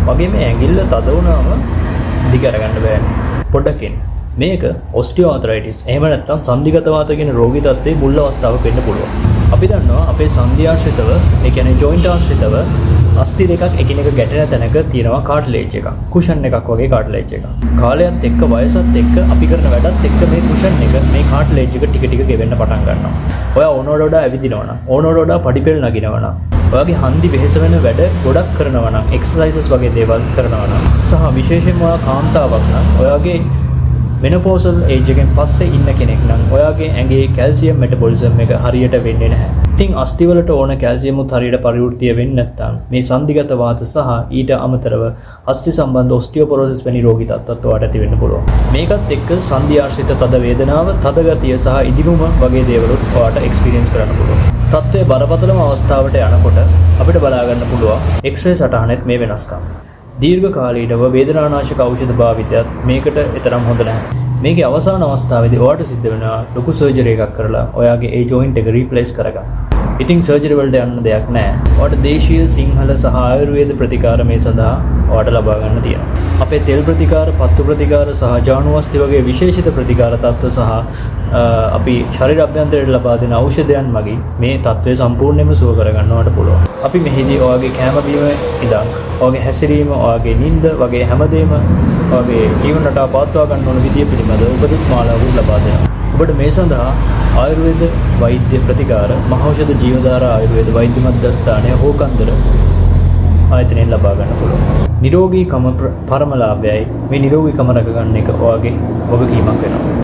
වගේම ඇඟිල්ල තද වුණාම දිග අරගන්න බෑනේ. පොඩ්ඩක් එන්න. මේක ඔස්ටියෝආතරයිටිස් එහෙම නැත්නම් සන්ධිගත වාත කියන රෝගී තත්ත්වයේ මුල් අවස්ථාවක වෙන්න පුළුවන්. අපි දන්නවා අපේ සන්ධි ආශ්‍රිතව ඒ කියන්නේ ජොයින්ට් ආශ්‍රිතව අස්ථි දෙකක් එකිනෙක ගැටෙන තැනක තියෙනවා කාට්ලේජ් එකක්. කුෂන් එකක් වගේ කාට්ලේජ් එකක්. කාලයත් එක්ක වයසත් එක්ක අපි කරන වැඩත් එක්ක මේ කුෂන් එක මේ කාට්ලේජ් එක ටික ටික ගෙවෙන්න පටන් ගන්නවා. ඔයා ඕනෝඩ වඩා ඇවිදිනවා නම් ඕනෝඩ වඩා පඩිපෙළ නගිනවා නම් ඔයාගේ හන්දි වෙහෙස වෙන වැඩ ගොඩක් කරනවා නම් එක්සර්සයිසස් වගේ දේවල් කරනවා නම් සහ විශේෂයෙන්ම ඔයා කාන්තාවක් නම් ඔයාගේ මෙනෝපෝසල් ඒජ් එකෙන් පස්සේ ඉන්න කෙනෙක් නම් ඔයාගේ ඇඟේ කැල්සියම් මෙටබොලිසම් එක හරියට වෙන්නේ නැහැ. ඉතින් අස්ථි වලට ඕන කැල්සියම් උත් හරියට පරිවෘත්තිය වෙන්නේ නැත්නම් මේ සන්ධිගත වාත සහ ඊට අමතරව අස්ථි සම්බන්ධ ඔස්ටියෝපොරොසිස් වැනි රෝගී තත්ත්වات ඔයාට ඇති වෙන්න පුළුවන්. මේකත් එක්ක සන්ධි ආශ්‍රිත තද වේදනාව, තද ගතිය සහ ඉදිමුම වගේ දේවලුත් ඔයාට එක්ස්පීරියන්ස් කරන්න පුළුවන්. තත්ත්වයේ බරපතලම අවස්ථාවට යනකොට අපිට බලා ගන්න පුළුවන් එක්ස්රේ සටහනෙත් මේ වෙනස්කම්. දීර්ඝ කාලීනව වේදනානාශක ඖෂධ භාවිතයත් මේකට එතරම් හොඳ නැහැ. මේකේ අවසාන අවස්ථාවේදී ඔයාට සිද්ධ වෙනවා ලොකු සර්ජරි එකක් කරලා ඔයාගේ ඒ ජොයින්ට් එක රීප්ලේස් කරගන්න. ඉතින් සර්ජරි වලට යන්න දෙයක් නැහැ. ඔයාට දේශීය සිංහල සහ ආයුර්වේද ප්‍රතිකාර මේ සඳහා ඔයාට ලබා ගන්න තියෙනවා. අපේ තෙල් ප්‍රතිකාර, පත්තු ප්‍රතිකාර සහ ජානුවස්ති වගේ විශේෂිත ප්‍රතිකාර තත්ත්ව සහ අපි ශරීර අභ්‍යන්තරයට ලබා දෙන ඖෂධයන් මගින් මේ තත්ත්වය සම්පූර්ණයෙන්ම සුව කරගන්නවට පුළුවන්. අපි මෙහිදී ඔයාගේ කැම බීම ඉඳන් ඔයාගේ හැසිරීම, ඔයාගේ නිින්ද වගේ හැමදේම ඔයාගේ ජීවන රටාව පවත්වා ගන්න ඕන විදිය පිළිබඳව උපදෙස් මාලාවකුත් ලබා දෙනවා. ඔබට මේ සඳහා ආයුර්වේද වෛද්‍ය ප්‍රතිකාර මහෞෂධ ජීවධාරා ආයුර්වේද වෛද්‍ය මධ්‍යස්ථානය හෝකන්දර ආයතනයෙන් ලබා ගන්න පුළුවන්. නිරෝගීකම පරම ලාභයයි. මේ නිරෝගීකම රැක ගන්න එක ඔයාගේ වගකීමක් වෙනවා.